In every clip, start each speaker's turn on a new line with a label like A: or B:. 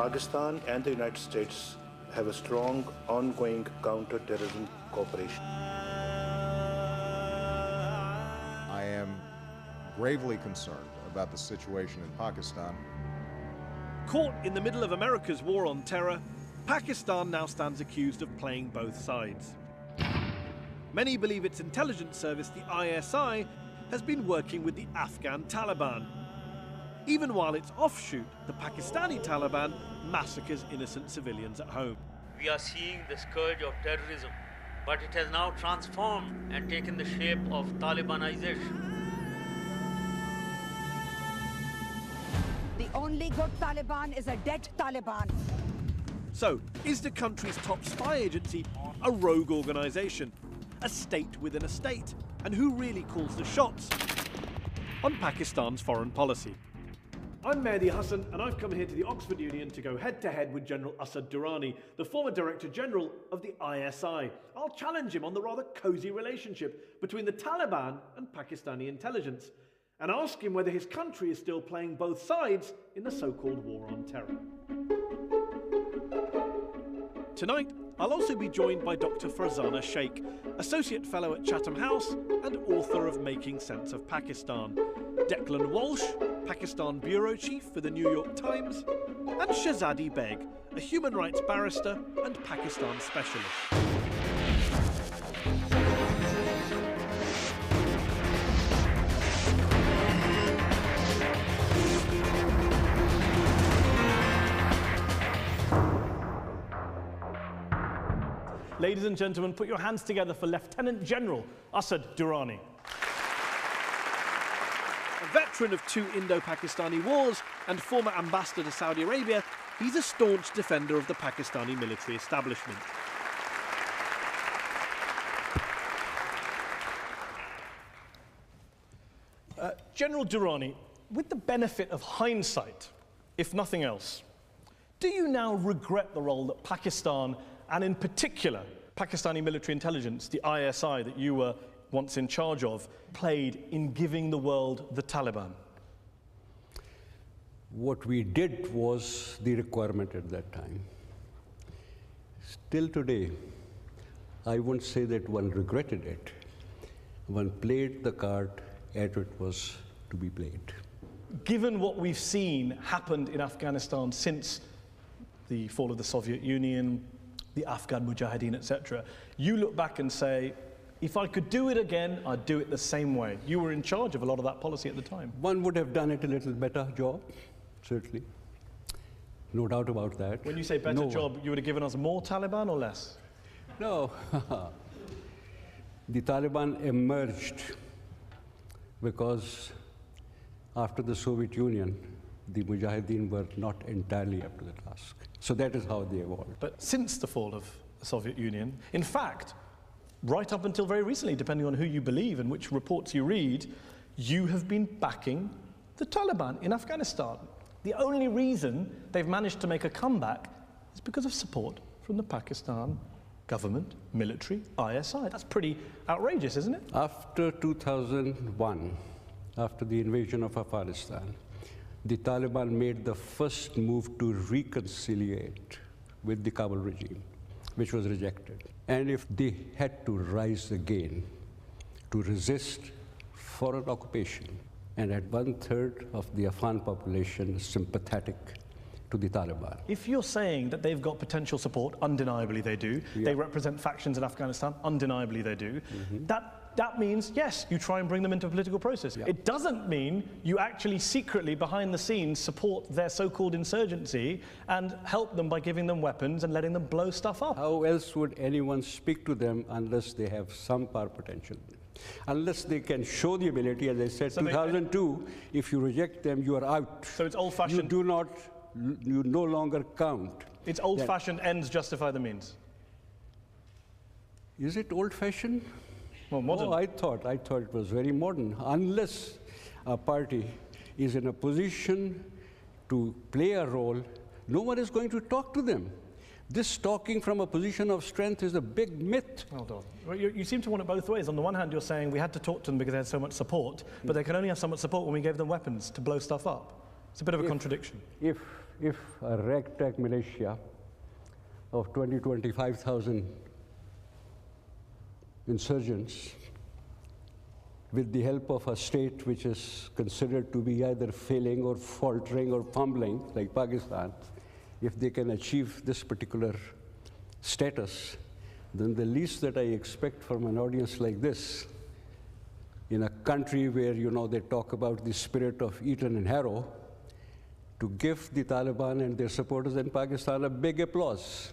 A: Pakistan and the United States have a strong ongoing counter-terrorism cooperation.
B: I am gravely concerned about the situation in Pakistan.
C: Caught in the middle of America's war on terror, Pakistan now stands accused of playing both sides. Many believe its intelligence service, the ISI, has been working with the Afghan Taliban, even while its offshoot, the Pakistani Taliban, massacres innocent civilians at home.
D: We are seeing the scourge of terrorism, but it has now transformed and taken the shape of Talibanization.
E: The only good Taliban is a dead Taliban.
C: So, is the country's top spy agency a rogue organisation, a state within a state? And who really calls the shots on Pakistan's foreign policy? I'm Mehdi Hassan, and I've come here to the Oxford Union to go head-to-head with General Asad Durrani, the former Director General of the ISI. I'll challenge him on the rather cosy relationship between the Taliban and Pakistani intelligence, and ask him whether his country is still playing both sides in the so-called war on terror. Tonight, I'll also be joined by Dr. Farzana Sheikh, Associate Fellow at Chatham House and author of Making Sense of Pakistan, Declan Walsh, Pakistan Bureau Chief for the New York Times, and Shahzadi Beg, a human rights barrister and Pakistan specialist. Ladies and gentlemen, put your hands together for Lieutenant General Asad Durrani. A veteran of 2 Indo-Pakistani wars and former ambassador to Saudi Arabia, he's a staunch defender of the Pakistani military establishment. General Durrani, with the benefit of hindsight, if nothing else, do you now regret the role that Pakistan, and in particular Pakistani military intelligence, the ISI that you were once in charge of, played in giving the world the Taliban?
F: What we did was the requirement at that time. Still today, I wouldn't say that one regretted it. One played the card as it was to be played.
C: Given what we've seen happened in Afghanistan since the fall of the Soviet Union, the Afghan Mujahideen, etc., you look back and say, if I could do it again, I'd do it the same way. You were in charge of a lot of that policy at the time.
F: One would have done it a little better job, certainly. No doubt about that.
C: When you say better job, you would have given us more Taliban or less?
F: No. The Taliban emerged because after the Soviet Union, the Mujahideen were not entirely up to the task. So that is how they evolved.
C: But since the fall of the Soviet Union, in fact, right up until very recently, depending on who you believe and which reports you read, you have been backing the Taliban in Afghanistan. The only reason they've managed to make a comeback is because of support from the Pakistan government, military, ISI. That's pretty outrageous, isn't it?
F: After 2001, after the invasion of Afghanistan, the Taliban made the first move to reconciliate with the Kabul regime, which was rejected. And if they had to rise again to resist foreign occupation, and had 1/3 of the Afghan population sympathetic to the Taliban.
C: If you're saying that they've got potential support, undeniably they do, they represent factions in Afghanistan, undeniably they do, that means, yes, you try and bring them into a political process. It doesn't mean you actually secretly, behind the scenes, support their so-called insurgency and help them by giving them weapons and letting them blow stuff up.
F: How else would anyone speak to them unless they have some power potential? Unless they can show the ability, as I said, so 2002, if you reject them, you are out.
C: So it's old-fashioned.
F: You no longer count.
C: It's old-fashioned ends justify the means.
F: Is it old-fashioned?
C: Well, modern.
F: Oh, I thought it was very modern. Unless a party is in a position to play a role, no one is going to talk to them. This talking from a position of strength is a big myth.
C: Hold on. Well, you seem to want it both ways. On the one hand, you're saying we had to talk to them because they had so much support, but they can only have so much support when we gave them weapons to blow stuff up. It's a bit of a contradiction.
F: If if a ragtag militia of 25,000 insurgents, with the help of a state which is considered to be either failing or faltering or fumbling, like Pakistan, if they can achieve this particular status, then the least that I expect from an audience like this, in a country where, you know, they talk about the spirit of Eton and Harrow, to give the Taliban and their supporters in Pakistan a big applause.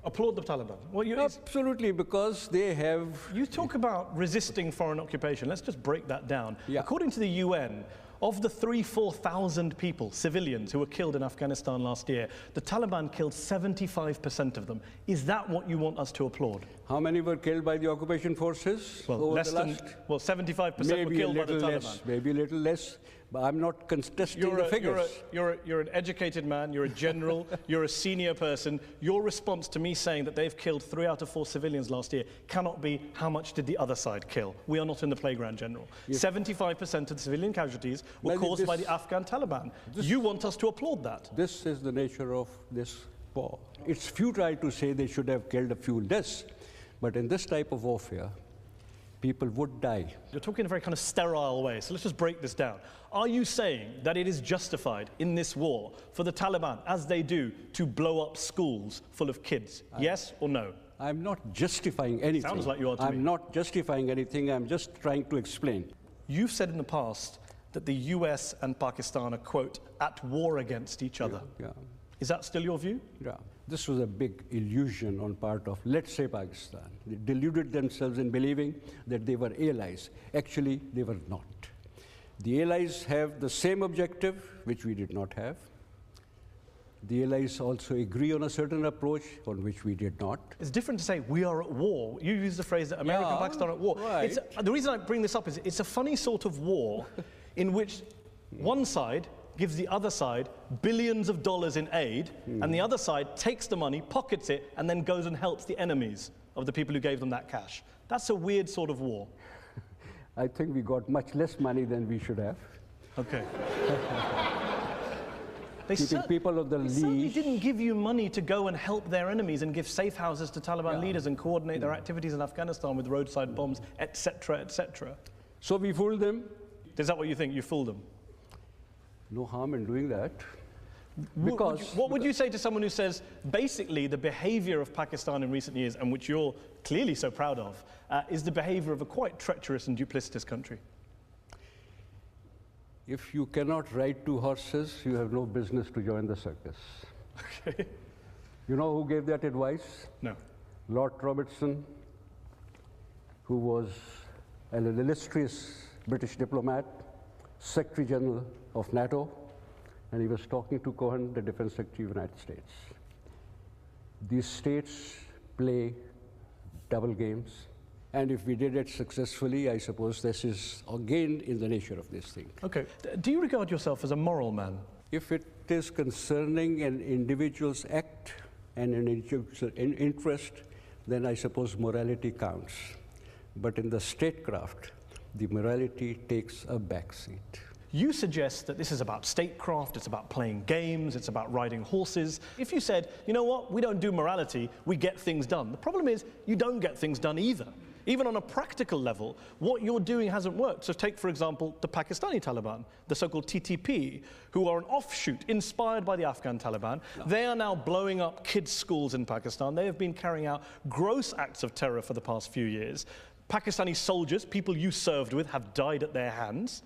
G: Applaud the Taliban. Well,
F: Absolutely, because they have...
G: You talk about resisting foreign occupation. Let's just break that down.
F: Yeah.
G: According to the UN, of the 4,000 people, civilians, who were killed in Afghanistan last year, the Taliban killed 75% of them. Is that what you want us to applaud?
F: How many were killed by the occupation forces?
G: Well, less than, well, 75% were killed by the Taliban.
F: Maybe a little less, but I'm not contesting the figures.
G: You're an educated man, you're a general, you're a senior person. Your response to me saying that they've killed 3 out of 4 civilians last year cannot be, how much did the other side kill? We are not in the playground, General. Yes. 75% of the civilian casualties were caused by the Afghan Taliban. You want us to applaud that?
F: This is the nature of this war. It's futile to say they should have killed a few less, but in this type of warfare, people would die.
G: You're talking in a very kind of sterile way, so let's just break this down. Are you saying that it is justified in this war for the Taliban, as they do, to blow up schools full of kids? Yes or no?
F: I'm not justifying anything.
G: Sounds like you are to me.
F: I'm not justifying anything, I'm just trying to explain.
G: You've said in the past that the US and Pakistan are, quote, at war against each other.
F: Yeah.
G: Is that still your view?
F: Yeah. This was a big illusion on part of, let's say, Pakistan. They deluded themselves in believing that they were allies. Actually, they were not. The allies have the same objective, which we did not have. The allies also agree on a certain approach on which we did not.
G: It's different to say we are at war. You use the phrase that America and Pakistan are at war.
F: Right.
G: The reason I bring this up is it's a funny sort of war in which one side gives the other side billions of dollars in aid, and the other side takes the money, pockets it, and then goes and helps the enemies of the people who gave them that cash. That's a weird sort of war.
F: I think we got much less money than we should have.
G: Okay.
F: Keeping people on the leash.
G: They certainly didn't give you money to go and help their enemies and give safe houses to Taliban leaders and coordinate their activities in Afghanistan with roadside bombs, etc., etc.
F: So we fooled them.
G: Is that what you think? You fooled them?
F: No harm in doing that.
G: What would you say to someone who says, basically, the behavior of Pakistan in recent years, and which you're clearly so proud of, is the behavior of a quite treacherous and duplicitous country?
F: If you cannot ride 2 horses, you have no business to join the circus.
G: Okay.
F: You know who gave that advice?
G: No.
F: Lord Robertson, who was an illustrious British diplomat, Secretary General of NATO, and he was talking to Cohen, the Defense Secretary of the United States. These states play double games, and if we did it successfully, I suppose this is again in the nature of this thing.
G: Okay. Do you regard yourself as a moral man?
F: If it is concerning an individual's act and an individual's interest, then I suppose morality counts. But in the statecraft, the morality takes a backseat.
G: You suggest that this is about statecraft, it's about playing games, it's about riding horses. If you said, you know what, we don't do morality, we get things done. The problem is, you don't get things done either. Even on a practical level, what you're doing hasn't worked. So take, for example, the Pakistani Taliban, the so-called TTP, who are an offshoot inspired by the Afghan Taliban. No. They are now blowing up kids' schools in Pakistan. They have been carrying out gross acts of terror for the past few years. Pakistani soldiers, people you served with, have died at their hands.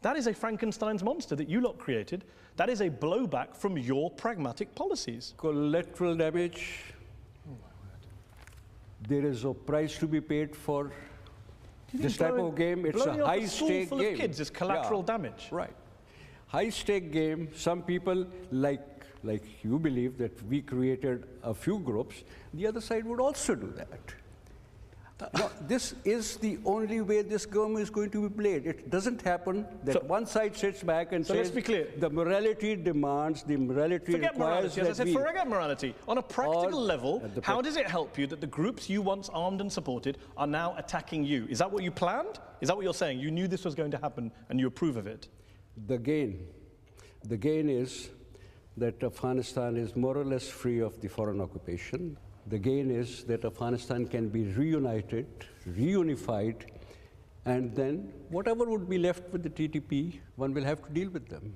G: That is a Frankenstein's monster that you lot created. That is a blowback from your pragmatic policies.
F: Collateral damage. Oh, my word. There is a price to be paid for this type of game. It's a high-stake
G: full
F: game.
G: Of kids is collateral damage.
F: Right. High-stake game. Some people, like you believe that we created a few groups, the other side would also do that. No, this is the only way this game is going to be played. It doesn't happen that one side sits back and says,
G: let's be clear.
F: The morality demands, the morality
G: forget
F: requires
G: morality. As I said, forget morality. On a practical level, how does it help you that the groups you once armed and supported are now attacking you? Is that what you planned? Is that what you're saying? You knew this was going to happen and you approve of it?
F: The gain is that Afghanistan is more or less free of the foreign occupation. The gain is that Afghanistan can be reunited, reunified, and then whatever would be left with the TTP, one will have to deal with them.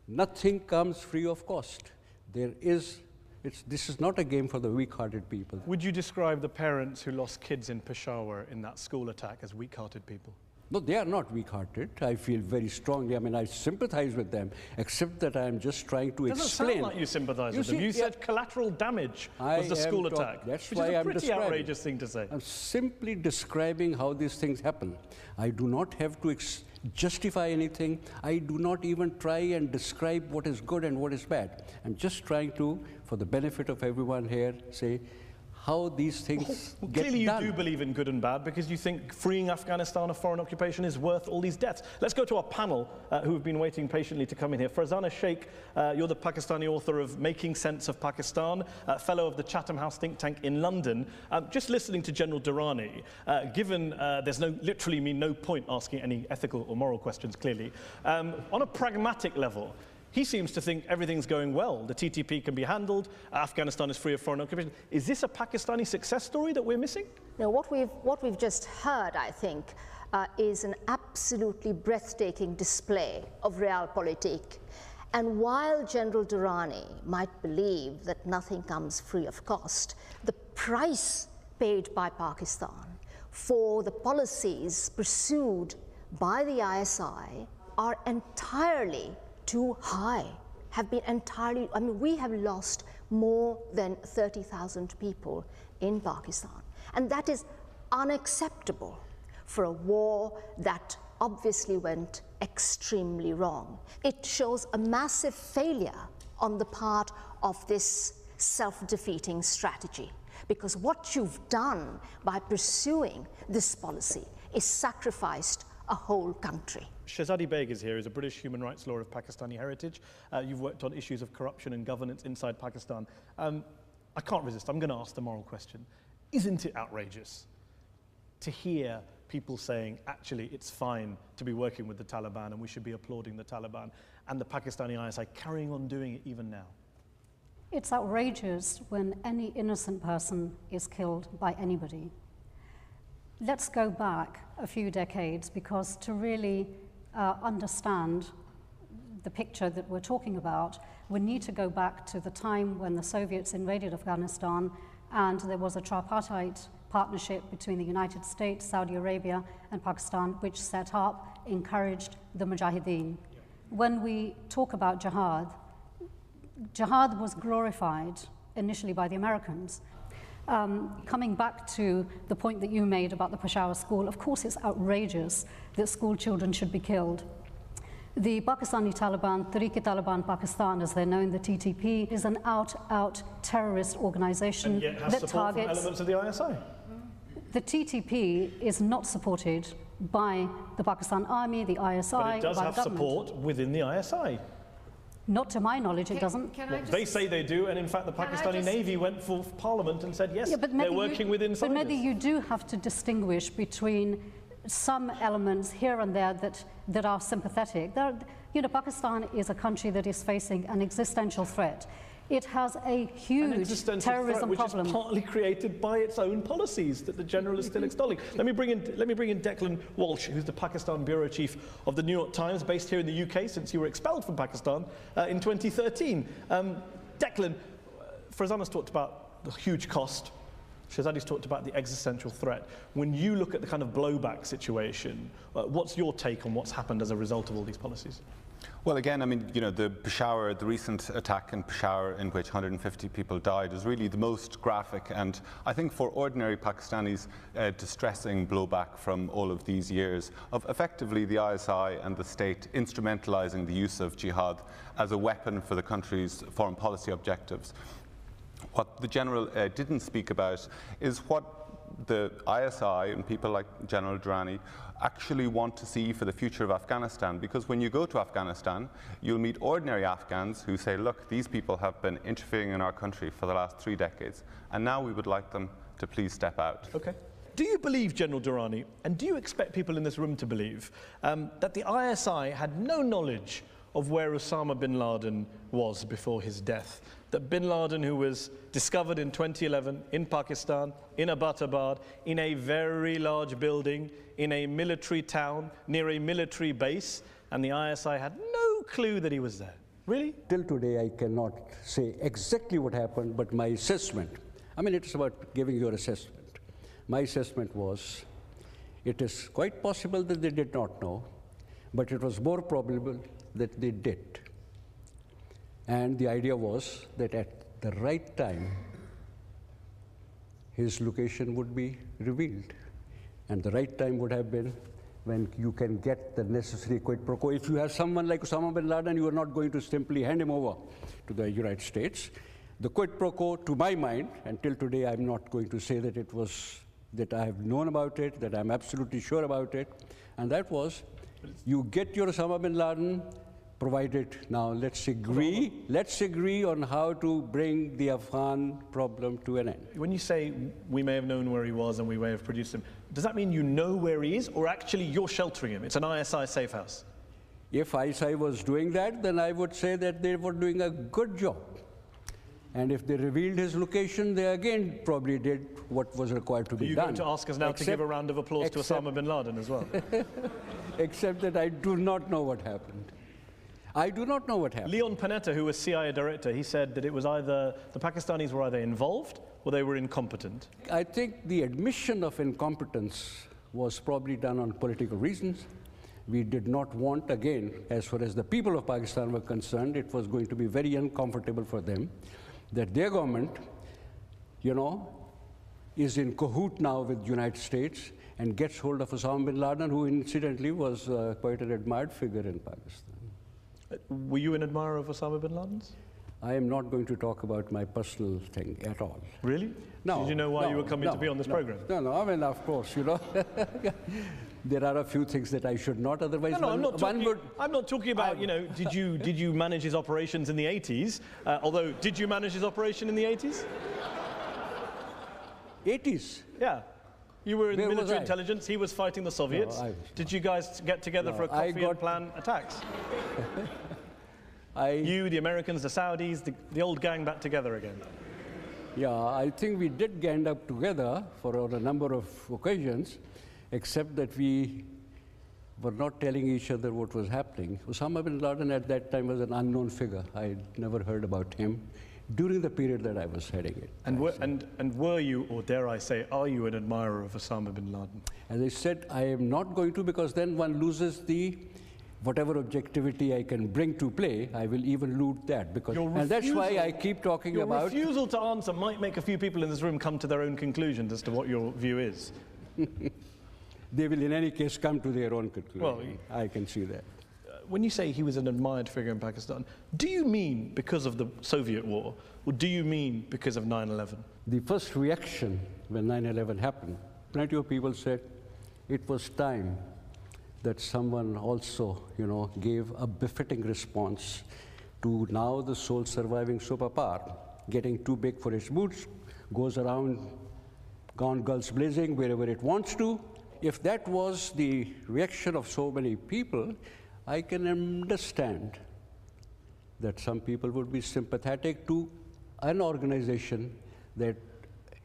F: Nothing comes free of cost. This is not a game for the weak-hearted people.
G: Would you describe the parents who lost kids in Peshawar in that school attack as weak-hearted people?
F: No, they are not weak-hearted. I feel very strongly. I mean, I sympathize with them, except that I am just trying to explain.
G: Doesn't sound like you sympathize with them. You said collateral damage was the school attack,
F: that's
G: which
F: why
G: is a
F: I'm
G: pretty
F: describing.
G: outrageous thing to say.
F: I'm simply describing how these things happen. I do not have to justify anything. I do not even try and describe what is good and what is bad. I'm just trying to, for the benefit of everyone here, say how these things get
G: clearly
F: done.
G: you do believe in good and bad because you think freeing Afghanistan of foreign occupation is worth all these deaths. Let's go to our panel who have been waiting patiently to come in here. Farzana Sheikh, you're the Pakistani author of Making Sense of Pakistan, fellow of the Chatham House think tank in London. Just listening to General Durrani, given there's literally no point asking any ethical or moral questions, clearly, on a pragmatic level, he seems to think everything's going well. The TTP can be handled. Afghanistan is free of foreign occupation. Is this a Pakistani success story that we're missing?
H: No, what we've just heard, I think, is an absolutely breathtaking display of realpolitik. And while General Durrani might believe that nothing comes free of cost, the price paid by Pakistan for the policies pursued by the ISI are entirely too high, have been entirely, I mean, we have lost more than 30,000 people in Pakistan. And that is unacceptable for a war that obviously went extremely wrong. It shows a massive failure on the part of this self-defeating strategy, because what you've done by pursuing this policy is sacrificed a whole country.
G: Shehzadi Beg is here. He's a British human rights lawyer of Pakistani heritage. You've worked on issues of corruption and governance inside Pakistan. I can't resist. I'm going to ask the moral question. Isn't it outrageous to hear people saying, actually, it's fine to be working with the Taliban and we should be applauding the Taliban, and the Pakistani ISI carrying on doing it even now?
I: It's outrageous when any innocent person is killed by anybody. Let's go back a few decades, because to really understand the picture that we're talking about, we need to go back to the time when the Soviets invaded Afghanistan and there was a tripartite partnership between the United States, Saudi Arabia, and Pakistan, which set up, encouraged the Mujahideen. When we talk about jihad, jihad was glorified initially by the Americans. Coming back to the point that you made about the Peshawar school, of course it's outrageous that school children should be killed. The Pakistani Taliban, Tehreek-e-Taliban Pakistan, as they're known, the TTP, is an out-out terrorist organization
G: and yet has
I: that
G: support
I: targets...
G: from elements of the ISI.
I: The TTP is not supported by the Pakistan Army, the ISI,
G: but it does
I: by
G: have
I: the government.
G: support within the ISI.
I: Not to my knowledge, it doesn't.
G: They say they do, and in fact the Pakistani Navy went for Parliament and said, yes, they're working with insiders.
I: But maybe you do have to distinguish between some elements here and there that are sympathetic. Pakistan is a country that is facing an existential threat. It has a huge terrorism
G: which
I: problem,
G: is partly created by its own policies that the general is still extolling. Let me bring in Declan Walsh, who's the Pakistan bureau chief of the New York Times, based here in the UK since you were expelled from Pakistan in 2013. Declan, Farzana's talked about the huge cost. Shehzadi's talked about the existential threat. When you look at the kind of blowback situation, what's your take on what's happened as a result of all these policies?
J: Well, again, I mean, the recent attack in Peshawar in which 150 people died is really the most graphic and, I think, for ordinary Pakistanis, distressing blowback from all of these years of effectively the ISI and the state instrumentalizing the use of jihad as a weapon for the country's foreign policy objectives. What the General didn't speak about is what the ISI and people like General Durrani actually want to see for the future of Afghanistan, because when you go to Afghanistan, you'll meet ordinary Afghans who say, look, these people have been interfering in our country for the last 3 decades, and now we would like them to please step out.
G: Okay. Do you believe, General Durrani, and do you expect people in this room to believe, that the ISI had no knowledge of where Osama bin Laden was before his death. That bin Laden, who was discovered in 2011 in Pakistan, in Abbottabad, in a very large building, in a military town, near a military base, and the ISI had no clue that he was there. Really?
F: Till today, I cannot say exactly what happened, but my assessment, I mean, it's about giving your assessment. My assessment was, it is quite possible that they did not know, but it was more probable that they did. And the idea was that at the right time, his location would be revealed. And the right time would have been when you can get the necessary quid pro quo. If you have someone like Osama bin Laden, you are not going to simply hand him over to the United States. The quid pro quo, to my mind, until today, I'm not going to say that it was, that I have known about it, that I'm absolutely sure about it, and that was, you get your Osama bin Laden, provided now let's agree on how to bring the Afghan problem to an end.
G: When you say we may have known where he was and we may have produced him, does that mean you know where he is, or actually you're sheltering him? It's an ISI safe house.
F: If ISI was doing that, then I would say that they were doing a good job. And if they revealed his location, they again probably did what was required to be done.
G: Are you going to ask us now to give a round of applause to Osama bin Laden as well?
F: Except that I do not know what happened. I do not know what happened.
G: Leon Panetta, who was CIA director, he said that it was either the Pakistanis were either involved or they were incompetent.
F: I think the admission of incompetence was probably done on political reasons. We did not want, again, as far as the people of Pakistan were concerned, it was going to be very uncomfortable for them that their government, you know, is in cahoot now with the United States and gets hold of Osama bin Laden, who incidentally was quite an admired figure in Pakistan.
G: Were you an admirer of Osama bin Laden's?
F: I am not going to talk about my personal thing at all.
G: Really?
F: No.
G: Did you know why you were coming to be on this program?
F: No, I mean, of course, you know. There are a few things that I should not, otherwise
G: I'm not talking about, you know, did you manage his operations in the 80s? Although, did you manage his operation in the 80s?
F: 80s?
G: Yeah. You were in the military intelligence, he was fighting the Soviets.
F: No,
G: did you guys get together for a coffee and plan attacks? You, the Americans, the Saudis, the old gang back together again.
F: Yeah, I think we did gang up together for a number of occasions, except that we were not telling each other what was happening. Osama bin Laden at that time was an unknown figure. I had never heard about him during the period that I was heading it.
G: And were you, or dare I say, are you an admirer of Osama bin Laden?
F: As I said, I am not going to, because then one loses the whatever objectivity I can bring to play, I will even lose that. And that's why I keep talking about...
G: Your refusal to answer might make a few people in this room come to their own conclusions as to what your view is.
F: They will in any case come to their own conclusion. Well, I can see that.
G: When you say he was an admired figure in Pakistan, do you mean because of the Soviet war, or do you mean because of 9/11?
F: The first reaction when 9/11 happened, plenty of people said it was time that someone also, you know, gave a befitting response to now the sole surviving superpower, getting too big for its boots, goes around gone guns blazing wherever it wants to. If that was the reaction of so many people, I can understand that some people would be sympathetic to an organization that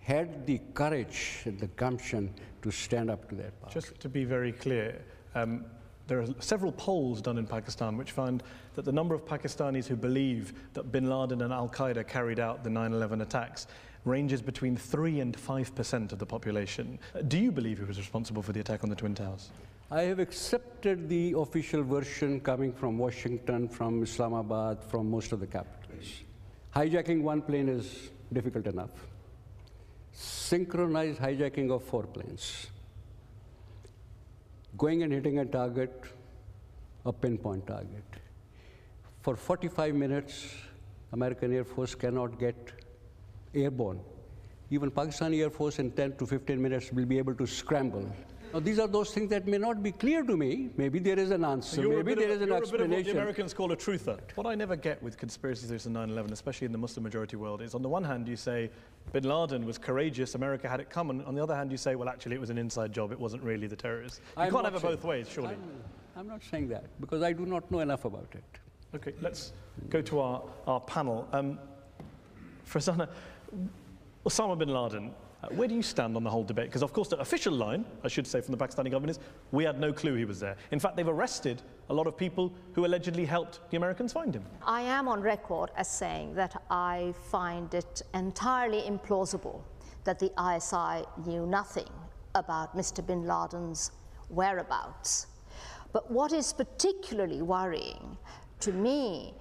F: had the courage and the gumption to stand up to that power.
G: Just to be very clear, there are several polls done in Pakistan which find that the number of Pakistanis who believe that bin Laden and Al-Qaeda carried out the 9/11 attacks ranges between 3 and 5% of the population. Do you believe he was responsible for the attack on the Twin Towers?
F: I have accepted the official version coming from Washington, from Islamabad, from most of the capitals. Hijacking one plane is difficult enough. Synchronized hijacking of 4 planes. Going and hitting a target, a pinpoint target. For 45 minutes, American Air Force cannot get airborne. Even Pakistani Air Force in 10 to 15 minutes will be able to scramble. Now, these are those things that may not be clear to me. Maybe there is an answer, maybe there is an explanation.
G: You're a bit of what the Americans call a truther. What I never get with conspiracy theories in 9/11, especially in the Muslim majority world, is on the one hand you say bin Laden was courageous, America had it coming. On the other hand you say, well, actually it was an inside job, it wasn't really the terrorists. You can't have it both ways, surely.
F: I'm not saying that, because I do not know enough about it.
G: Okay, let's go to our panel. Farzana, Osama bin Laden, where do you stand on the whole debate? Because, of course, the official line, I should say, from the Pakistani government is, we had no clue he was there. In fact, they've arrested a lot of people who allegedly helped the Americans find him.
H: I am on record as saying that I find it entirely implausible that the ISI knew nothing about Mr. bin Laden's whereabouts. But what is particularly worrying to me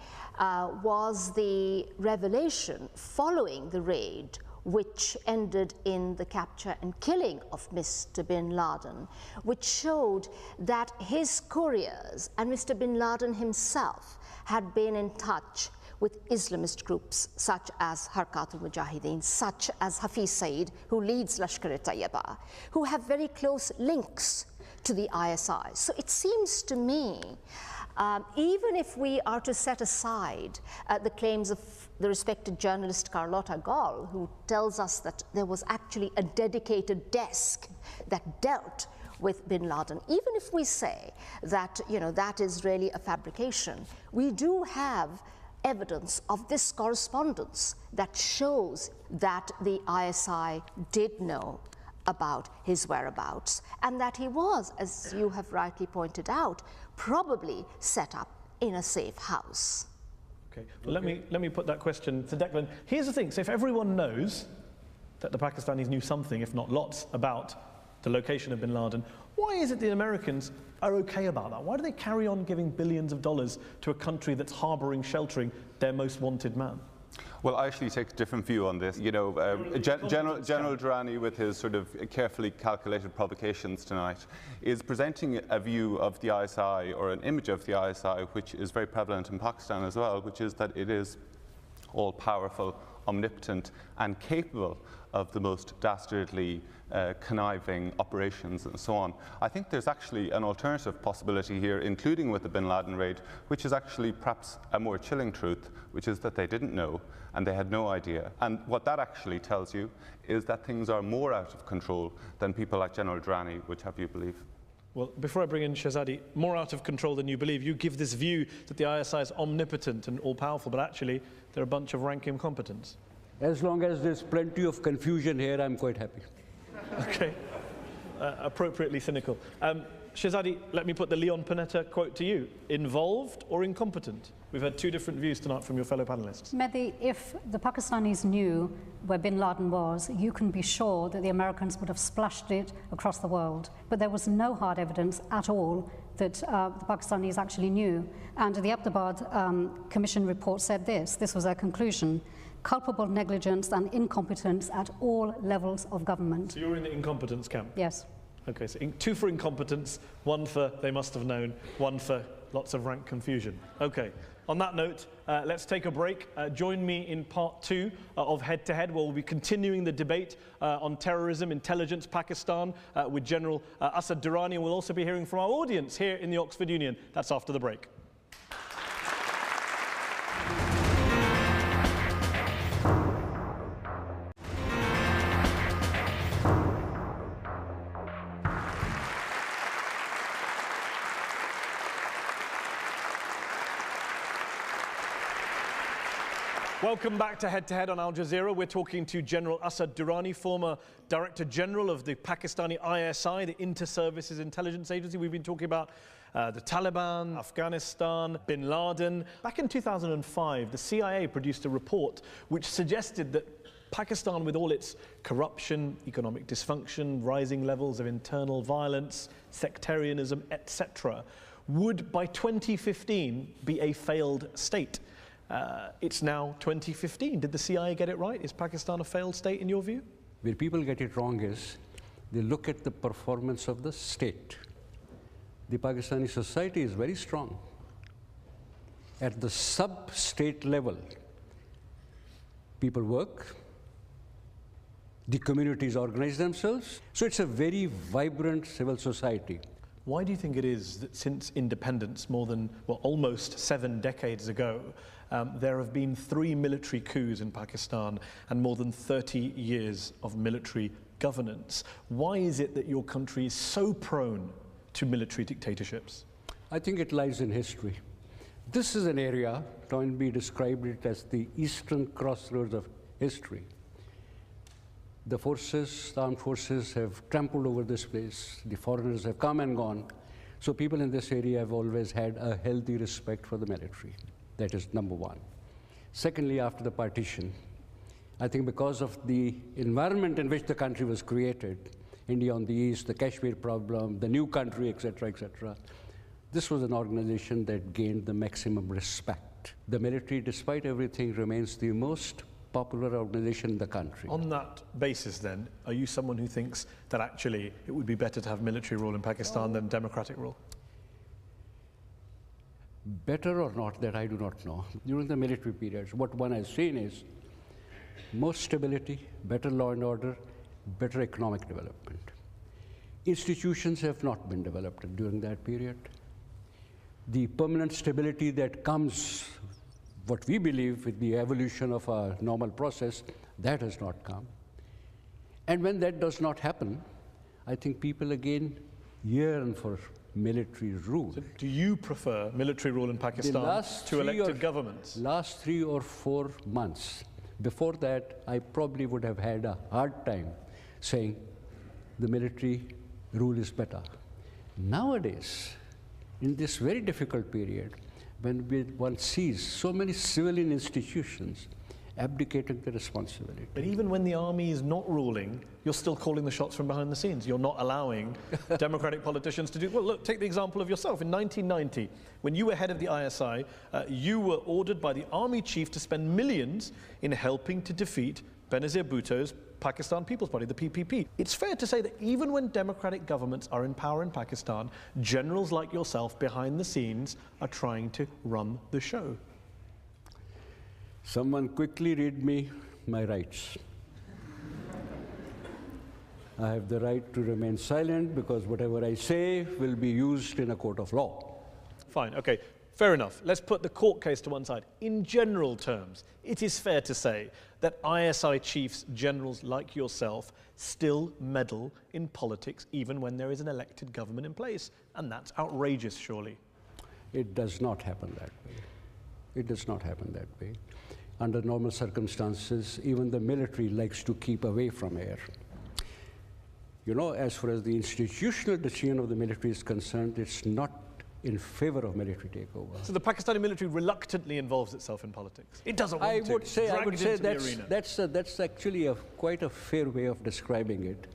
H: was the revelation following the raid, which ended in the capture and killing of Mr. bin Laden, which showed that his couriers and Mr. bin Laden himself had been in touch with Islamist groups such as Harkat al-Mujahideen, such as Hafiz Saeed, who leads Lashkar-e-Tayyiba, who have very close links to the ISI. So it seems to me, even if we are to set aside the claims of the respected journalist Carlotta Gall, who tells us that there was actually a dedicated desk that dealt with bin Laden, even if we say that, that is really a fabrication, we do have evidence of this correspondence that shows that the ISI did know about his whereabouts, and that he was, as you have rightly pointed out, probably set up in a safe house.
G: Okay, well, let me put that question to Declan. Here's the thing, so if everyone knows that the Pakistanis knew something, if not lots, about the location of bin Laden, why is it the Americans are okay about that? Why do they carry on giving billions of dollars to a country that's harboring, sheltering their most wanted man?
J: Well, I actually take a different view on this. General Durrani, with his sort of carefully calculated provocations tonight, is presenting a view of the ISI, or an image of the ISI, which is very prevalent in Pakistan as well, which is that it is all-powerful, omnipotent, and capable of the most dastardly, conniving operations and so on. I think there's actually an alternative possibility here, including with the bin Laden raid, which is actually perhaps a more chilling truth, which is that they didn't know and they had no idea. And what that actually tells you is that things are more out of control than people like General Durrani would have you believe.
G: Well, before I bring in Shahzadi, more out of control than you believe. You give this view that the ISI is omnipotent and all-powerful, but actually they're a bunch of rank incompetents.
F: As long as there's plenty of confusion here, I'm quite happy.
G: Okay, appropriately cynical. Shahzadi, let me put the Leon Panetta quote to you. Involved or incompetent? We've had two different views tonight from your fellow panelists.
I: Mehdi, if the Pakistanis knew where bin Laden was, you can be sure that the Americans would have splashed it across the world. But there was no hard evidence at all that the Pakistanis actually knew. And the Abdabad Commission report said this was their conclusion: culpable negligence and incompetence at all levels of government.
G: So you're in the incompetence camp?
I: Yes.
G: Okay, so two for incompetence, one for they must have known, one for lots of rank confusion. Okay, on that note, let's take a break. Join me in part 2 of Head to Head, where we'll be continuing the debate on terrorism, intelligence, Pakistan, with General Asad Durrani, and we'll also be hearing from our audience here in the Oxford Union. That's after the break. Welcome back to Head on Al Jazeera. We're talking to General Asad Durrani, former Director General of the Pakistani ISI, the Inter-Services Intelligence Agency. We've been talking about the Taliban, Afghanistan, bin Laden. Back in 2005, the CIA produced a report which suggested that Pakistan, with all its corruption, economic dysfunction, rising levels of internal violence, sectarianism, etc., would by 2015 be a failed state. It's now 2015. Did the CIA get it right? Is Pakistan a failed state in your view?
F: Where people get it wrong is they look at the performance of the state. The Pakistani society is very strong. At the sub-state level, people work, the communities organize themselves, so it's a very vibrant civil society.
G: Why do you think it is that since independence, more than, well, almost 7 decades ago, there have been 3 military coups in Pakistan and more than 30 years of military governance? Why is it that your country is so prone to military dictatorships?
F: I think it lies in history. This is an area, Toynbee described it as the eastern crossroads of history. The armed forces have trampled over this place. The foreigners have come and gone. So people in this area have always had a healthy respect for the military. That is number one. Secondly, after the partition, I think because of the environment in which the country was created, India on the east, the Kashmir problem, the new country, etc., this was an organization that gained the maximum respect. The military, despite everything, remains the most popular organization in the country.
G: On that basis, then, are you someone who thinks that actually it would be better to have military rule in Pakistan than democratic rule?
F: Better or not, that I do not know. During the military periods, what one has seen is more stability, better law and order, better economic development. Institutions have not been developed during that period. The permanent stability that comes, what we believe, with the evolution of our normal process, that has not come. And when that does not happen, I think people again yearn for military rule.
G: So do you prefer military rule in Pakistan to elected governments?
F: Last 3 or 4 months. Before that, I probably would have had a hard time saying the military rule is better. Nowadays, in this very difficult period, when one sees so many civilian institutions abdicating the responsibility.
G: But even when the army is not ruling, you're still calling the shots from behind the scenes. You're not allowing democratic politicians to do... Well, look, take the example of yourself. In 1990, when you were head of the ISI, you were ordered by the army chief to spend millions in helping to defeat Benazir Bhutto's Pakistan People's Party, the PPP. It's fair to say that even when democratic governments are in power in Pakistan, generals like yourself behind the scenes are trying to run the show.
F: Someone quickly read me my rights. I have the right to remain silent because whatever I say will be used in a court of law.
G: Fine, okay. Fair enough. Let's put the court case to one side. In general terms, it is fair to say that ISI chiefs, generals like yourself, still meddle in politics even when there is an elected government in place. And that's outrageous, surely.
F: It does not happen that way. It does not happen that way. Under normal circumstances, even the military likes to keep away from air. You know, as far as the institutional decision of the military is concerned, it's not in favor of military takeover.
G: So the Pakistani military reluctantly involves itself in politics. It doesn't want to.
F: I would say that's actually quite a fair way of describing it.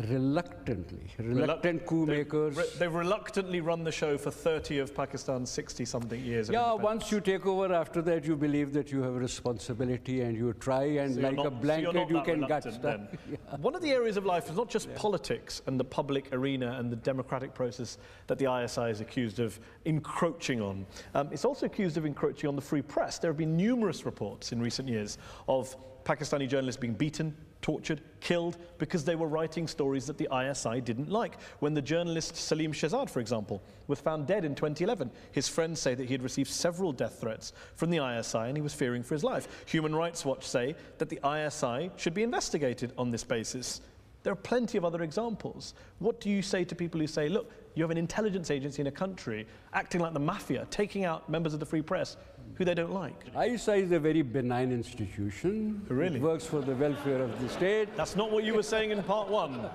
F: Reluctantly. Reluctant coup makers.
G: They've reluctantly run the show for 30 of Pakistan's 60-something years.
F: Yeah, once you take over, after that you believe that you have a responsibility and you try and so like a blanket you can gut stuff.
G: Yeah. One of the areas of life is not just politics and the public arena and the democratic process that the ISI is accused of encroaching on. It's also accused of encroaching on the free press. There have been numerous reports in recent years of Pakistani journalists being beaten, tortured, killed because they were writing stories that the ISI didn't like. When the journalist Salim Shehzad, for example, was found dead in 2011, his friends say that he had received several death threats from the ISI and he was fearing for his life. Human Rights Watch say that the ISI should be investigated on this basis. There are plenty of other examples. What do you say to people who say, look, you have an intelligence agency in a country acting like the mafia, taking out members of the free press who they don't like?
F: ISI is a very benign institution.
G: Really?
F: It works for the welfare of the state.
G: That's not what you were saying in part one.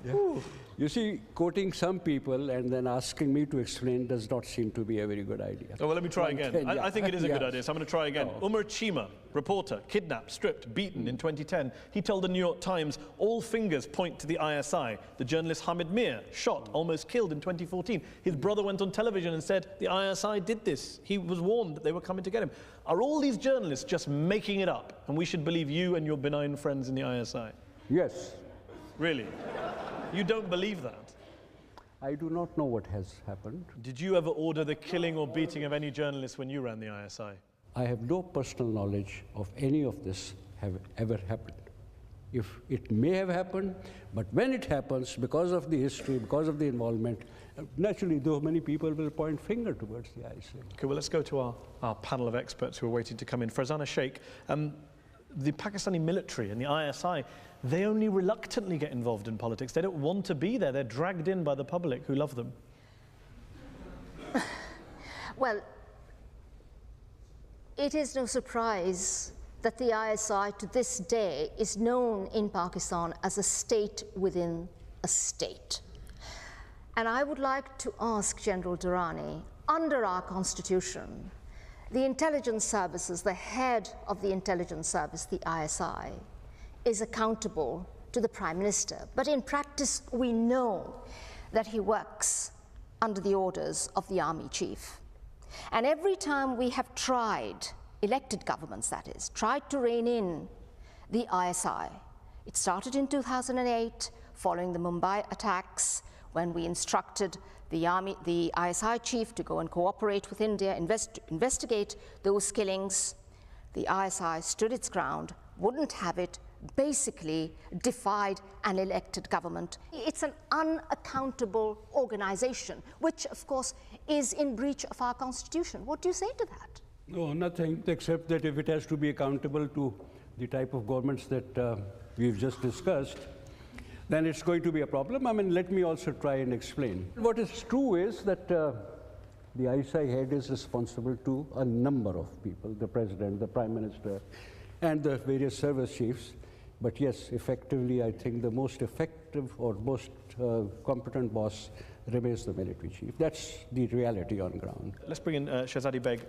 F: Yeah. You see, quoting some people and then asking me to explain does not seem to be a very good idea.
G: Oh, well, let me try again. I think it is a good idea, so I'm going to try again. Umar Chima, reporter, kidnapped, stripped, beaten in 2010. He told the New York Times, all fingers point to the ISI. The journalist Hamid Mir, shot, almost killed in 2014. His brother went on television and said, the ISI did this. He was warned that they were coming to get him. Are all these journalists just making it up? And we should believe you and your benign friends in the ISI?
F: Yes.
G: Really? You don't believe that?
F: I do not know what has happened.
G: Did you ever order the killing or beating of any journalist when you ran the ISI?
F: I have no personal knowledge of any of this have ever happened. If it may have happened, but when it happens, because of the history, because of the involvement, naturally, though many people will point finger towards the ISI.
G: Okay, well, let's go to our panel of experts who are waiting to come in. Farzana Sheikh, the Pakistani military and the ISI, they only reluctantly get involved in politics. They don't want to be there. They're dragged in by the public who love them.
H: Well, it is no surprise that the ISI to this day is known in Pakistan as a state within a state. And I would like to ask General Durrani, under our constitution, the intelligence services, the head of the intelligence service, the ISI, is accountable to the Prime Minister. But in practice, we know that he works under the orders of the army chief. And every time we have tried, elected governments that is, tried to rein in the ISI, it started in 2008, following the Mumbai attacks, when we instructed the ISI chief to go and cooperate with India, investigate those killings. The ISI stood its ground, wouldn't have it, basically defied an elected government. It's an unaccountable organization, which of course is in breach of our constitution. What do you say to that?
F: No, nothing, except that if it has to be accountable to the type of governments that we've just discussed, then it's going to be a problem. I mean, let me also try and explain. What is true is that the ISI head is responsible to a number of people, the president, the prime minister, and the various service chiefs. But yes, effectively, I think the most effective or most competent boss remains the military chief. That's the reality on ground.
G: Let's bring in Shehzadi Beg.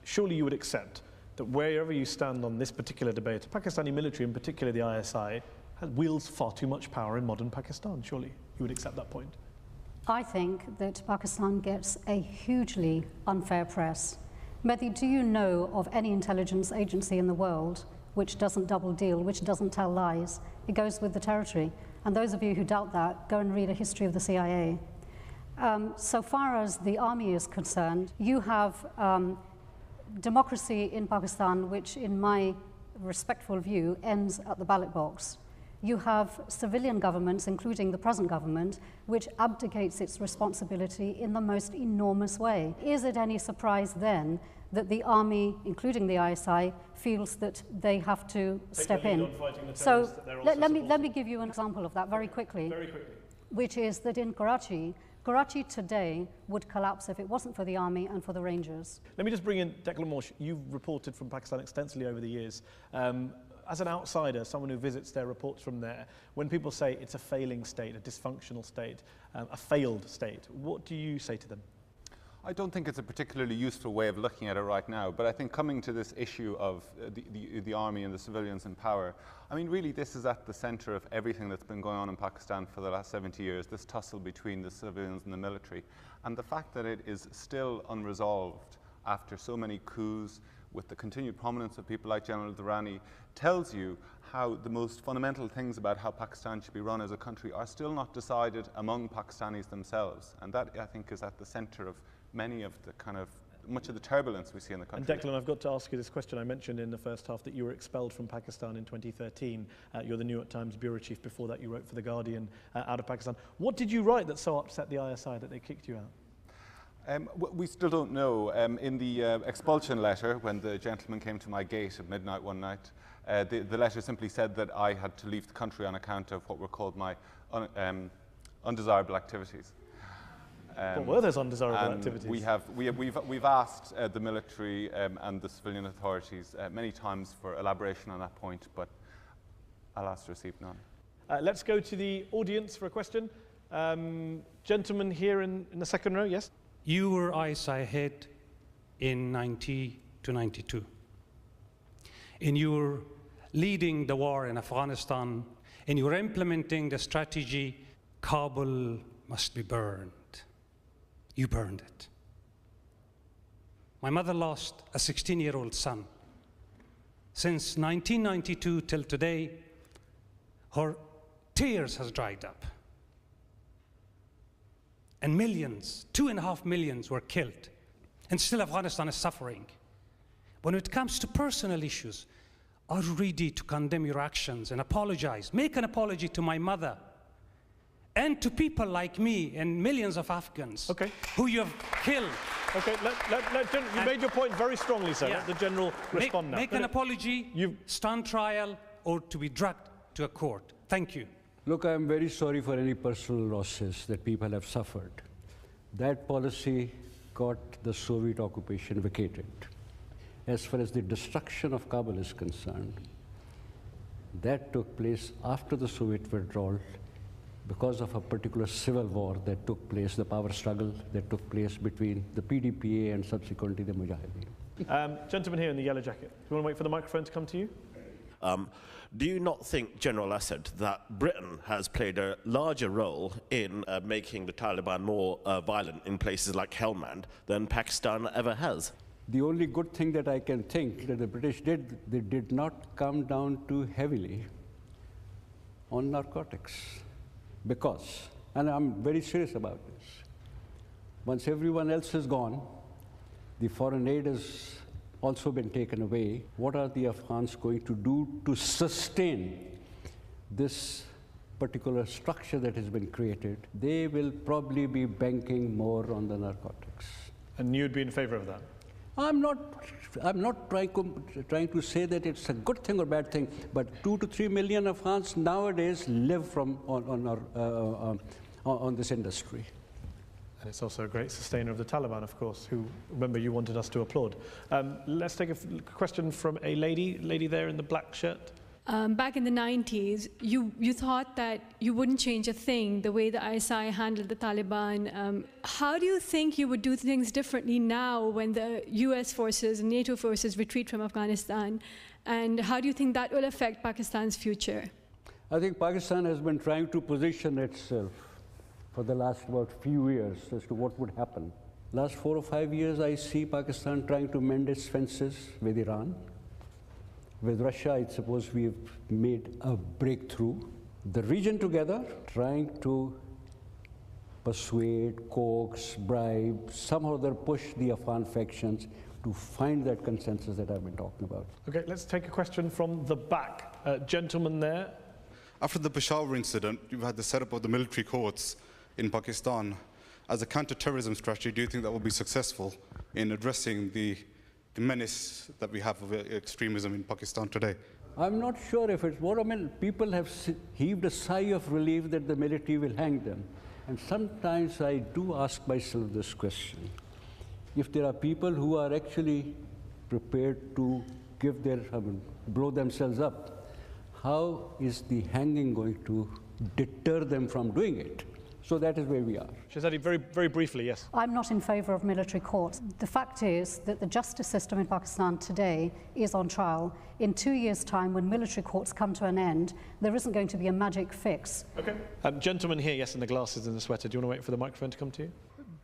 G: Surely you would accept that wherever you stand on this particular debate, Pakistani military, in particular the ISI, wields far too much power in modern Pakistan. Surely you would accept that point?
I: I think that Pakistan gets a hugely unfair press. Mehdi, do you know of any intelligence agency in the world which doesn't double deal, which doesn't tell lies? It goes with the territory. And those of you who doubt that, go and read a history of the CIA. So far as the army is concerned, you have democracy in Pakistan, which in my respectful view ends at the ballot box. You have civilian governments, including the present government, which abdicates its responsibility in the most enormous way. Is it any surprise then that the army, including the ISI, feels that they have to step in? So let me give you an example of that very quickly, which is that in Karachi today would collapse if it wasn't for the army and for the Rangers.
G: Let me just bring in Declan Walsh. You've reported from Pakistan extensively over the years. As an outsider, someone who visits their reports from there, when people say it's a failing state, a dysfunctional state, a failed state, what do you say to them?
J: I don't think it's a particularly useful way of looking at it right now, but I think coming to this issue of the army and the civilians in power, I mean, really this is at the center of everything that's been going on in Pakistan for the last 70 years, this tussle between the civilians and the military. And the fact that it is still unresolved after so many coups, with the continued prominence of people like General Durrani, tells you how the most fundamental things about how Pakistan should be run as a country are still not decided among Pakistanis themselves. And that, I think, is at the center of many of the much of the turbulence we see in the country.
G: And Declan, I've got to ask you this question. I mentioned in the first half that you were expelled from Pakistan in 2013. You're the New York Times bureau chief. Before that, you wrote for The Guardian out of Pakistan. What did you write that so upset the ISI that they kicked you out?
J: We still don't know. In the expulsion letter, when the gentleman came to my gate at midnight one night, the letter simply said that I had to leave the country on account of what were called my undesirable activities.
G: What were those undesirable activities?
J: We've asked the military and the civilian authorities many times for elaboration on that point, but alas, received none.
G: Let's go to the audience for a question. Gentleman here in the second row, yes?
K: You were ISI head in 90 to 92. And you were leading the war in Afghanistan, and you were implementing the strategy, Kabul must be burned. You burned it. My mother lost a 16-year-old son. Since 1992 till today, her tears has dried up. And millions, 2.5 million were killed. And still Afghanistan is suffering. When it comes to personal issues, are you ready to condemn your actions and apologize? Make an apology to my mother and to people like me and millions of Afghans who you have killed.
G: Okay, you made your point very strongly, sir.
K: Yeah.
G: Let the General respond now.
K: Make an apology, stand trial, or to be dragged to a court. Thank you.
F: Look, I'm very sorry for any personal losses that people have suffered. That policy got the Soviet occupation vacated. As far as the destruction of Kabul is concerned, that took place after the Soviet withdrawal because of a particular civil war that took place, the power struggle that took place between the PDPA and subsequently the Mujahideen.
G: Gentleman here in the yellow jacket. Do you want to wait for the microphone to come to you?
L: Do you not think, General Assad, that Britain has played a larger role in making the Taliban more violent in places like Helmand than Pakistan ever has?
F: The only good thing that I can think that the British did, they did not come down too heavily on narcotics. Because, and I'm very serious about this, once everyone else is gone, the foreign aid has also been taken away. What are the Afghans going to do to sustain this particular structure that has been created? They will probably be banking more on the narcotics.
G: And you'd be in favor of that?
F: I'm not trying to say that it's a good thing or bad thing, but 2 to 3 million Afghans nowadays live from on this industry.
G: And it's also a great sustainer of the Taliban, of course, who, remember, you wanted us to applaud. Let's take a question from a lady there in the black shirt.
M: Back in the 90s, you thought that you wouldn't change a thing the way the ISI handled the Taliban. How do you think you would do things differently now when the US forces and NATO forces retreat from Afghanistan? And how do you think that will affect Pakistan's future?
F: I think Pakistan has been trying to position itself for the last about few years as to what would happen. Last 4 or 5 years, I see Pakistan trying to mend its fences with Iran. With Russia, I suppose we've made a breakthrough. The region together, trying to persuade, coax, bribe, somehow or other push the Afghan factions to find that consensus that I've been talking about.
G: Okay, let's take a question from the back. Gentleman there.
N: After the Peshawar incident, you've had the setup of the military courts in Pakistan. As a counter-terrorism strategy, do you think that will be successful in addressing the menace that we have of extremism in Pakistan today?
F: I'm not sure if it's what I mean. People have heaved a sigh of relief that the military will hang them. And sometimes I do ask myself this question. If there are people who are actually prepared to give their, blow themselves up, how is the hanging going to deter them from doing it? So that is where we are.
G: Shehzadi, very briefly, yes.
I: I'm not in favour of military courts. The fact is that the justice system in Pakistan today is on trial. In 2 years' time, when military courts come to an end, there isn't going to be a magic fix.
G: Okay. Gentleman here, yes, in the glasses and the sweater. Do you want to wait for the microphone to come to you?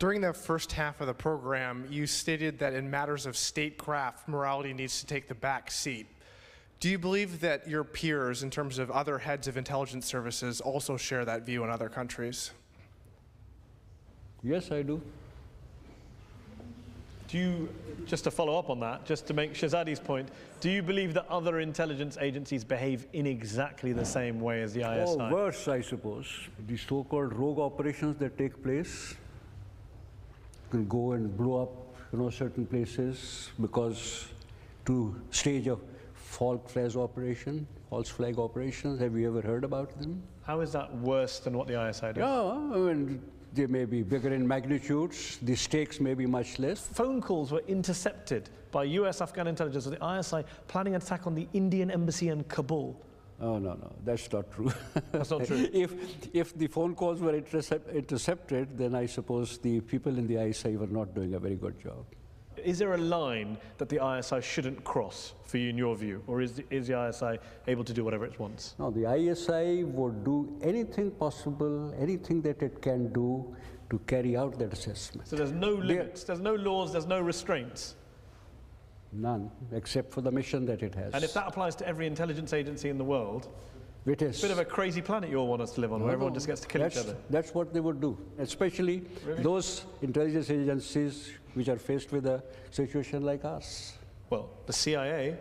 O: During the first half of the program, you stated that in matters of statecraft, morality needs to take the back seat. Do you believe that your peers, in terms of other heads of intelligence services, also share that view in other countries?
F: Yes, I do.
G: Do you, just to follow up on that, just to make Shehzadi's point, do you believe that other intelligence agencies behave in exactly the same way as the ISI?
F: Oh, worse, I suppose. The so-called rogue operations that take place can go and blow up, certain places because to stage a false flag operations. Have you ever heard about them?
G: How is that worse than what the ISI does?
F: Yeah, I mean, they may be bigger in magnitudes, the stakes may be much less.
G: Phone calls were intercepted by US Afghan intelligence with the ISI planning an attack on the Indian embassy in Kabul.
F: Oh, no, that's not true.
G: That's not true?
F: If the phone calls were intercepted, then I suppose the people in the ISI were not doing a very good job.
G: Is there a line that the ISI shouldn't cross, for you, in your view? Or is the ISI able to do whatever it wants?
F: No, the ISI would do anything possible, anything that it can do to carry out that assessment.
G: So there's no limits, there's no laws, there's no restraints?
F: None, except for the mission that it has.
G: And if that applies to every intelligence agency in the world,
F: it is.
G: It's a bit of a crazy planet you all want us to live on, where everyone just gets to kill each other.
F: That's what they would do, especially those intelligence agencies which are faced with a situation like us.
G: Well, the CIA...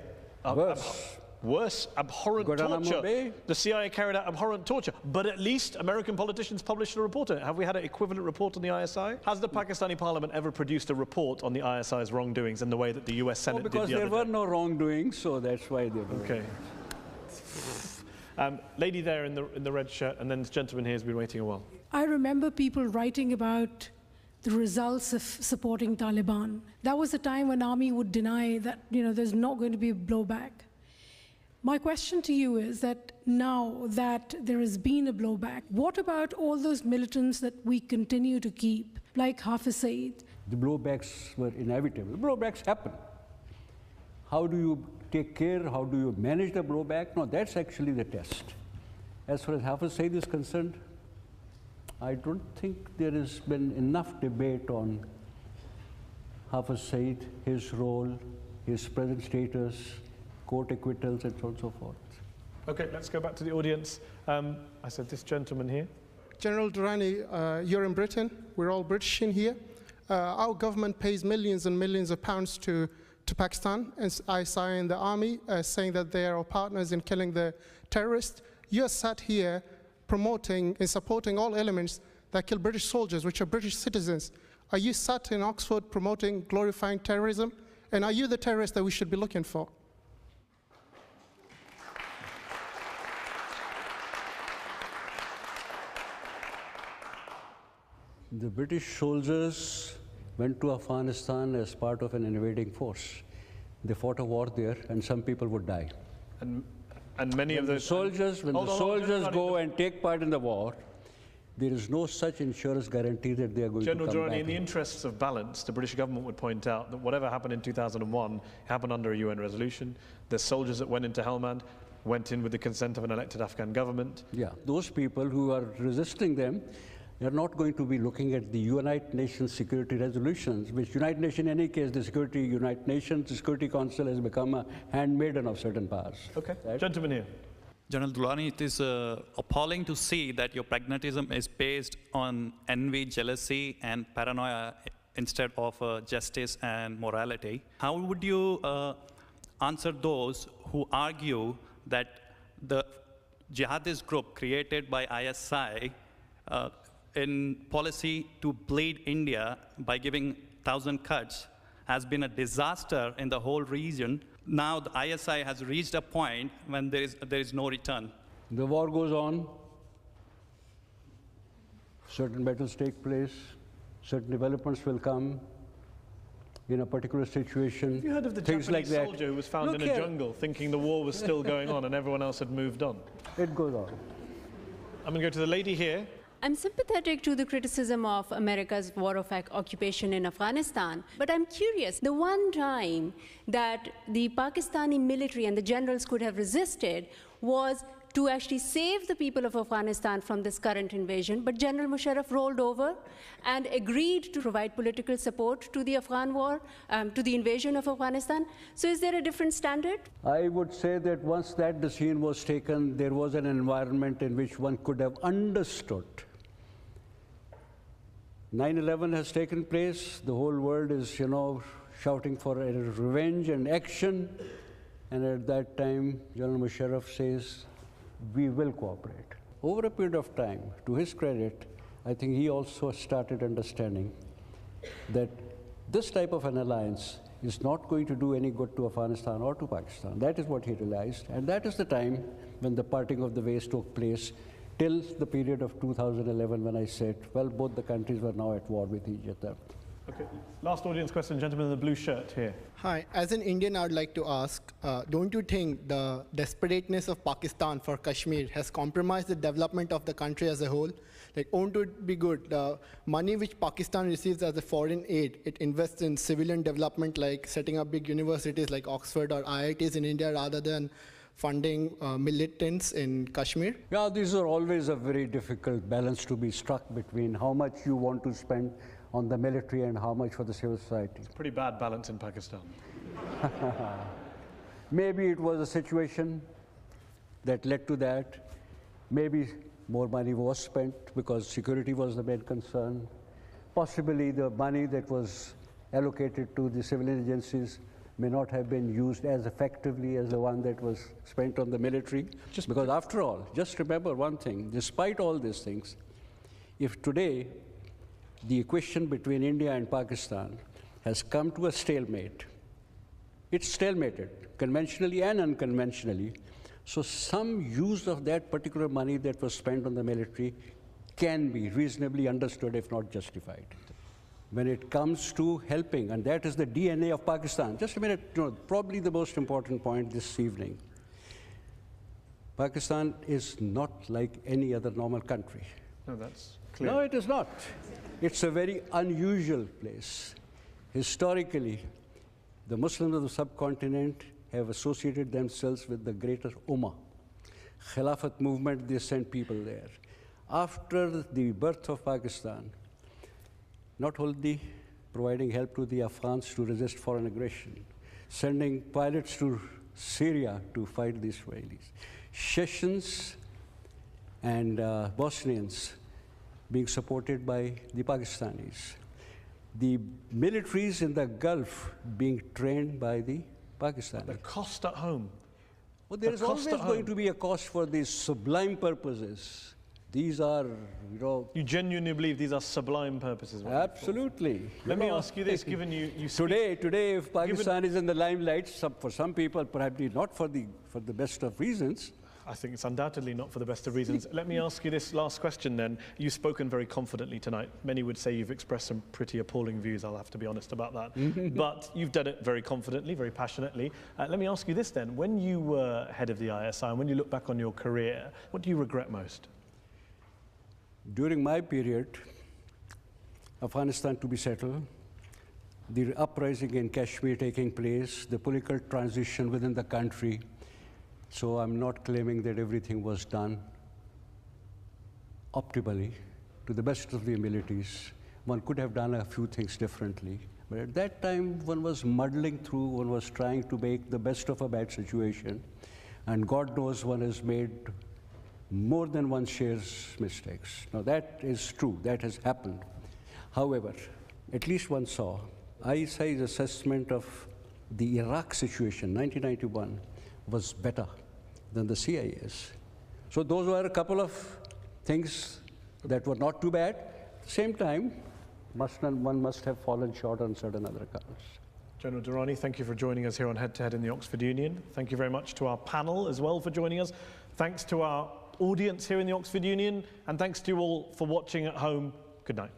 G: Worse, abhorrent
F: Guantanamo
G: torture.
F: Bay.
G: The CIA carried out abhorrent torture, but at least American politicians published a report on it. Have we had an equivalent report on the ISI? Has the Pakistani parliament ever produced a report on the ISI's wrongdoings in the way that the US Senate did the other day?
F: Because there were no wrongdoings, so that's why they were.
G: Okay. Lady there in the red shirt, and then this gentleman here has been waiting a while.
P: I remember people writing about the results of supporting Taliban. That was a time when army would deny that, there's not going to be a blowback. My question to you is that now that there has been a blowback, what about all those militants that we continue to keep, like Hafiz Saeed?
F: The blowbacks were inevitable. Blowbacks happen. How do you take care? How do you manage the blowback? No, that's actually the test. As far as Hafiz Saeed is concerned, I don't think there has been enough debate on Hafiz Saeed, his role, his present status, court acquittals, and so on and so forth.
G: Okay, let's go back to the audience. I said this gentleman here.
Q: General Durrani, you're in Britain. We're all British in here. Our government pays millions and millions of pounds to Pakistan, and ISI and the army, saying that they are our partners in killing the terrorists. You're sat here promoting and supporting all elements that kill British soldiers, which are British citizens. Are you sat in Oxford promoting, glorifying terrorism? And are you the terrorist that we should be looking for?
F: The British soldiers went to Afghanistan as part of an invading force. They fought a war there, and some people would die.
G: And many of those
F: soldiers, when the soldiers go and take part in the war, there is no such insurance guarantee that they are going to come back.
G: General Durrani, in the interests of balance, the British government would point out that whatever happened in 2001 happened under a UN resolution. The soldiers that went into Helmand went in with the consent of an elected Afghan government.
F: Yeah, those people who are resisting them, they're not going to be looking at the United Nations security resolutions, which United Nations, in any case, the United Nations Security Council has become a handmaiden of certain powers.
G: Okay, right? Gentleman here.
R: General Durrani, it is appalling to see that your pragmatism is based on envy, jealousy, and paranoia instead of justice and morality. How would you answer those who argue that the jihadist group created by ISI in policy to bleed India by giving 1,000 cuts has been a disaster in the whole region? Now the ISI has reached a point when there is no return.
F: The war goes on, certain battles take place, certain developments will come in a particular situation.
G: Have you heard of the
F: things
G: Japanese
F: like that.
G: soldier who was found in a jungle thinking the war was still going on and everyone else had moved on?
F: It goes on.
G: I'm going to go to the lady here.
S: I'm sympathetic to the criticism of America's war of occupation in Afghanistan, but I'm curious, the one time that the Pakistani military and the generals could have resisted was to actually save the people of Afghanistan from this current invasion, but General Musharraf rolled over and agreed to provide political support to the Afghan war, to the invasion of Afghanistan. So is there a different standard?
F: I would say that once that decision was taken, there was an environment in which one could have understood. 9/11 has taken place. The whole world is, shouting for a revenge and action. And at that time, General Musharraf says, we will cooperate. Over a period of time, to his credit, I think he also started understanding that this type of an alliance is not going to do any good to Afghanistan or to Pakistan. That is what he realized. And that is the time when the parting of the ways took place, till the period of 2011 when I said, well, both the countries were now at war with each other.
G: Okay, last audience question, gentleman in the blue shirt here.
Q: Hi, as an Indian, I would like to ask, don't you think the desperateness of Pakistan for Kashmir has compromised the development of the country as a whole? Like, won't it be good? The money which Pakistan receives as a foreign aid, it invests in civilian development, like setting up big universities like Oxford or IITs in India, rather than funding militants in Kashmir?
F: Yeah, these are always a very difficult balance to be struck between how much you want to spend on the military and how much for the civil society.
G: It's a pretty bad balance in Pakistan.
F: Maybe it was a situation that led to that. Maybe more money was spent because security was the main concern. Possibly the money that was allocated to the civilian agencies may not have been used as effectively as the one that was spent on the military. Because after all, just remember one thing, despite all these things, if today the equation between India and Pakistan has come to a stalemate, it's stalemated, conventionally and unconventionally, so some use of that particular money that was spent on the military can be reasonably understood, if not justified. when it comes to helping, and that is the DNA of Pakistan. Just a minute, probably the most important point this evening. Pakistan is not like any other normal country.
G: No, that's clear.
F: No, it is not. It's a very unusual place. Historically, the Muslims of the subcontinent have associated themselves with the greater Ummah. Khilafat movement, they sent people there. After the birth of Pakistan, not only providing help to the Afghans to resist foreign aggression, sending pilots to Syria to fight the Israelis, Chechens and Bosnians being supported by the Pakistanis, the militaries in the Gulf being trained by the Pakistanis.
G: The cost at home.
F: Well, there is always going to be a cost for these sublime purposes. These are,
G: You genuinely believe these are sublime purposes?
F: Absolutely.
G: Let me ask you this, given you
F: Today, if Pakistan is in the limelight, for some people, perhaps not for the best of reasons.
G: I think it's undoubtedly not for the best of reasons. Let me ask you this last question then. You've spoken very confidently tonight. Many would say you've expressed some pretty appalling views, I'll have to be honest about that. But you've done it very confidently, very passionately. Let me ask you this then. When you were head of the ISI, and when you look back on your career, what do you regret most?
F: During my period, Afghanistan to be settled, the uprising in Kashmir taking place, the political transition within the country. So I'm not claiming that everything was done optimally, to the best of the abilities. One could have done a few things differently. But at that time, one was muddling through, one was trying to make the best of a bad situation. And God knows one has made more than one shares mistakes. Now that is true, that has happened. However, at least one saw ISI's assessment of the Iraq situation, 1991, was better than the CIA's. So those were a couple of things that were not too bad. At the same time, one must have fallen short on certain other accounts.
G: General Durrani, thank you for joining us here on Head to Head in the Oxford Union. Thank you very much to our panel as well for joining us. Thanks to our audience here in the Oxford Union, and thanks to you all for watching at home. Good night.